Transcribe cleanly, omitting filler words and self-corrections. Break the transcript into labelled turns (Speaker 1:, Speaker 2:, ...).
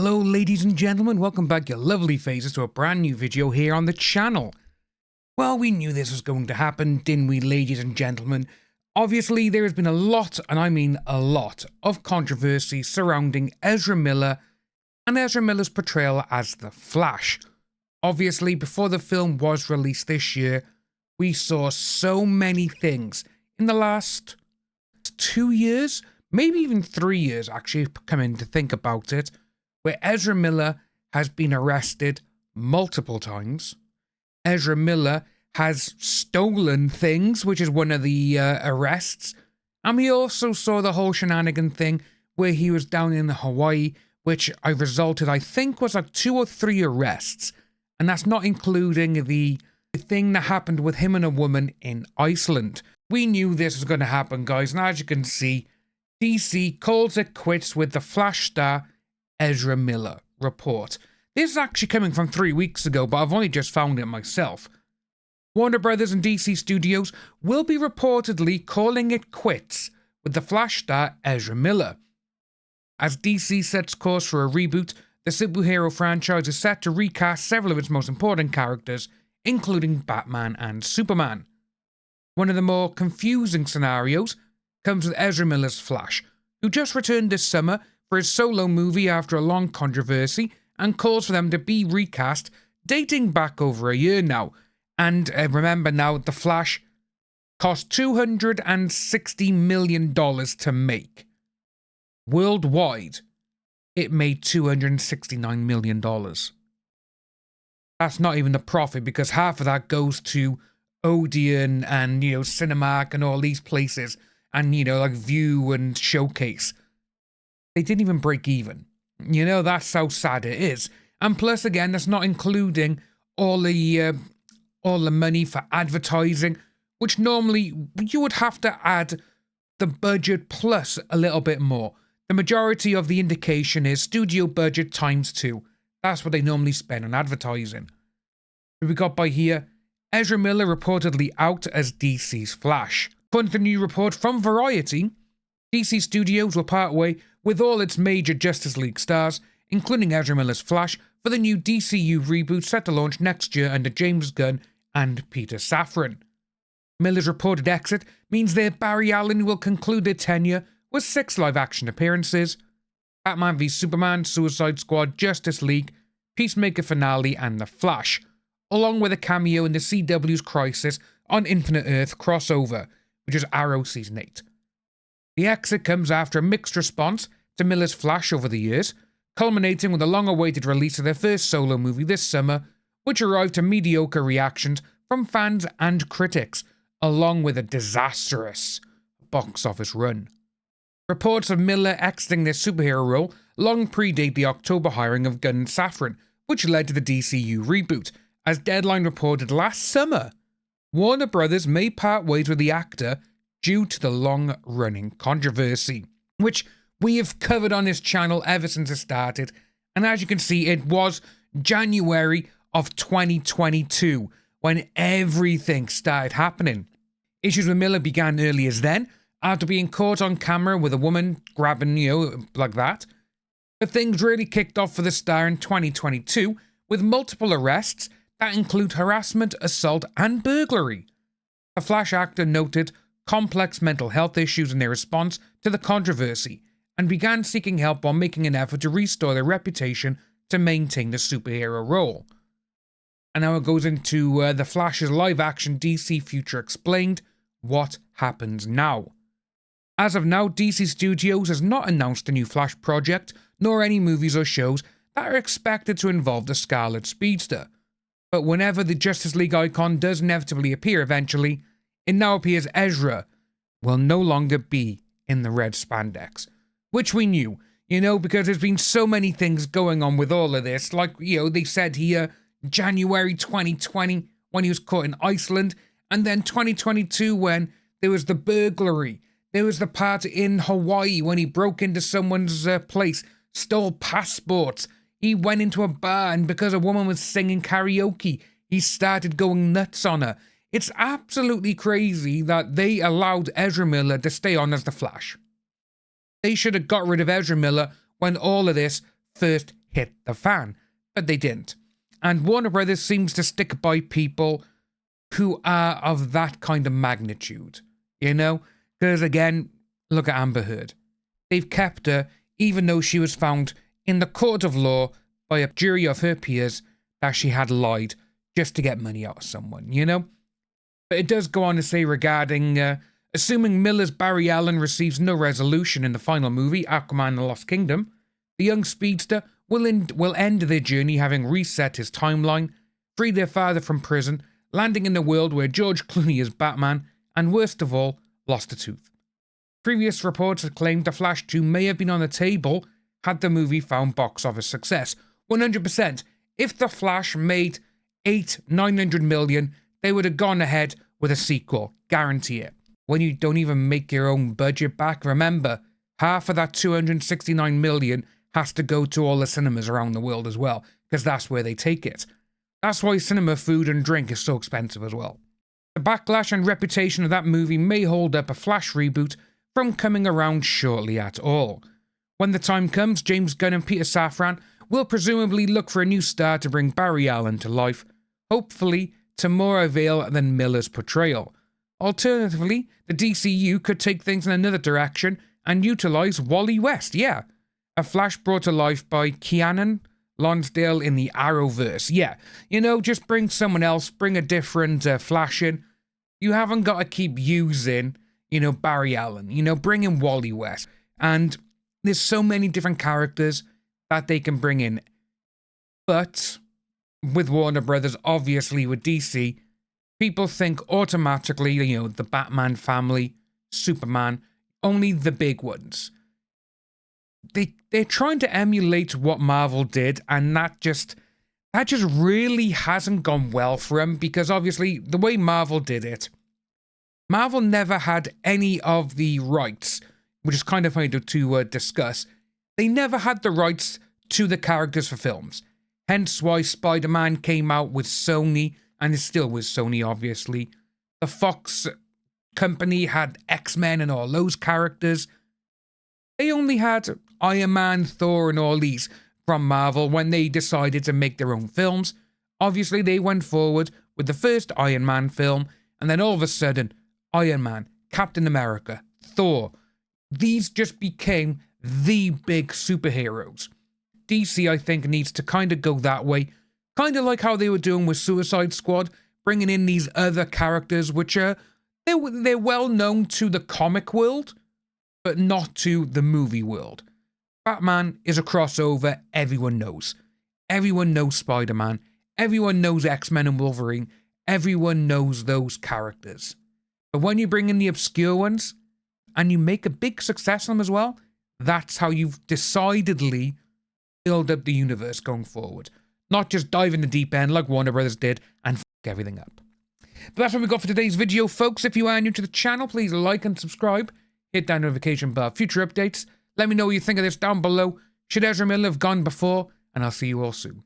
Speaker 1: Hello ladies and gentlemen, welcome back your lovely faces to a brand new video here on the channel. Well, we knew this was going to happen, didn't we, ladies and gentlemen? Obviously there has been a lot, and I mean a lot, of controversy surrounding Ezra Miller and Ezra Miller's portrayal as the Flash. Obviously, before the film was released this year, we saw so many things in the last 2 years, maybe even 3 years actually, coming to think about it, where Ezra Miller has been arrested multiple times. Ezra Miller has stolen things, which is one of the arrests. And we also saw the whole shenanigan thing where he was down in Hawaii, which resulted, I think, was like 2 or 3 arrests. And that's not including the thing that happened with him and a woman in Iceland. We knew this was going to happen, guys. And as you can see, DC calls it quits with the Flash star Ezra Miller report. This is actually coming from 3 weeks ago, but I've only just found it myself. Warner Brothers and DC Studios will be reportedly calling it quits with the Flash star Ezra Miller. As DC sets course for a reboot, the superhero franchise is set to recast several of its most important characters, including Batman and Superman. One of the more confusing scenarios comes with Ezra Miller's Flash, who just returned this summer for his solo movie after a long controversy and calls for them to be recast, dating back over a year now. And remember now, The Flash cost $260 million to make. Worldwide, it made $269 million. That's not even the profit, because half of that goes to Odeon and, Cinemark and all these places, and, like View and Showcase. They didn't even break even. That's how sad it is. And plus, again, that's not including all the money for advertising, which normally you would have to add the budget plus a little bit more. The majority of the indication is studio budget times 2. That's what they normally spend on advertising. We got by here, Ezra Miller reportedly out as DC's Flash. According to the new report from Variety, DC Studios will part way with all its major Justice League stars, including Ezra Miller's Flash, for the new DCU reboot set to launch next year under James Gunn and Peter Safran. Miller's reported exit means that Barry Allen will conclude their tenure with 6 live-action appearances: Batman v Superman, Suicide Squad, Justice League, Peacemaker finale, and The Flash, along with a cameo in the CW's Crisis on Infinite Earth crossover, which is Arrow Season 8. The exit comes after a mixed response to Miller's Flash over the years, culminating with the long-awaited release of their first solo movie this summer, which arrived to mediocre reactions from fans and critics, along with a disastrous box office run. Reports of Miller exiting their superhero role long predate the October hiring of Gunn and Safran, which led to the DCU reboot. As Deadline reported last summer, Warner Brothers may part ways with the actor due to the long-running controversy, which we have covered on this channel ever since it started. And as you can see, it was January of 2022 when everything started happening. Issues with Miller began early as then, after being caught on camera with a woman grabbing, like that. But things really kicked off for the star in 2022 with multiple arrests that include harassment, assault, and burglary. The Flash actor noted complex mental health issues in their response to the controversy and began seeking help while making an effort to restore their reputation to maintain the superhero role. And now it goes into the Flash's live-action DC future explained. What happens now? As of now, DC Studios has not announced a new Flash project, nor any movies or shows that are expected to involve the Scarlet Speedster. But whenever the Justice League icon does inevitably appear eventually, it now appears Ezra will no longer be in the red spandex. Which we knew, because there's been so many things going on with all of this. Like, they said here, January 2020, when he was caught in Iceland, and then 2022 when there was the burglary. There was the part in Hawaii when he broke into someone's place, stole passports. He went into a bar, and because a woman was singing karaoke, he started going nuts on her. It's absolutely crazy that they allowed Ezra Miller to stay on as the Flash. They should have got rid of Ezra Miller when all of this first hit the fan. But they didn't. And Warner Brothers seems to stick by people who are of that kind of magnitude, you know? Because again, look at Amber Heard. They've kept her, even though she was found in the court of law by a jury of her peers that she had lied just to get money out of someone, you know? But it does go on to say regarding, assuming Miller's Barry Allen receives no resolution in the final movie, Aquaman and the Lost Kingdom, the young speedster will end their journey having reset his timeline, freed their father from prison, landing in a world where George Clooney is Batman, and worst of all, lost a tooth. Previous reports had claimed The Flash 2 may have been on the table had the movie found box office success. 100%. If The Flash made 900 million, they would have gone ahead with a sequel. Guarantee it. When you don't even make your own budget back, remember, half of that 269 million has to go to all the cinemas around the world as well, because that's where they take it. That's why cinema food and drink is so expensive as well. The backlash and reputation of that movie may hold up a Flash reboot from coming around shortly at all. When the time comes, James Gunn and Peter Safran will presumably look for a new star to bring Barry Allen to life, hopefully to more avail than Miller's portrayal. Alternatively, the DCU could take things in another direction and utilise Wally West, yeah. A Flash brought to life by Keanan Lonsdale in the Arrowverse. Yeah, you know, just bring someone else, bring a different Flash in. You haven't got to keep using, you know, Barry Allen. You know, bring in Wally West. And there's so many different characters that they can bring in. But with Warner Brothers, obviously with DC, people think automatically, you know, the Batman family, Superman, only the big ones. They're trying to emulate what Marvel did, and that just really hasn't gone well for them, because obviously the way Marvel did it, Marvel never had any of the rights, which is kind of funny to discuss. They never had the rights to the characters for films. Hence why Spider-Man came out with Sony, and is still with Sony, obviously. The Fox company had X-Men and all those characters. They only had Iron Man, Thor, and all these from Marvel when they decided to make their own films. Obviously, they went forward with the first Iron Man film, and then all of a sudden, Iron Man, Captain America, Thor, these just became the big superheroes. DC, I think, needs to kind of go that way, kind of like how they were doing with Suicide Squad, bringing in these other characters which are, they're well known to the comic world, but not to the movie world. Batman is a crossover everyone knows. Everyone knows Spider-Man. Everyone knows X-Men and Wolverine. Everyone knows those characters. But when you bring in the obscure ones, and you make a big success of them as well, that's how you've decidedly build up the universe going forward. Not just dive in the deep end like Warner Brothers did and f*** everything up. But that's what we got for today's video, folks. If you are new to the channel, please like and subscribe. Hit that notification bell for future updates. Let me know what you think of this down below. Should Ezra Miller have gone before? And I'll see you all soon.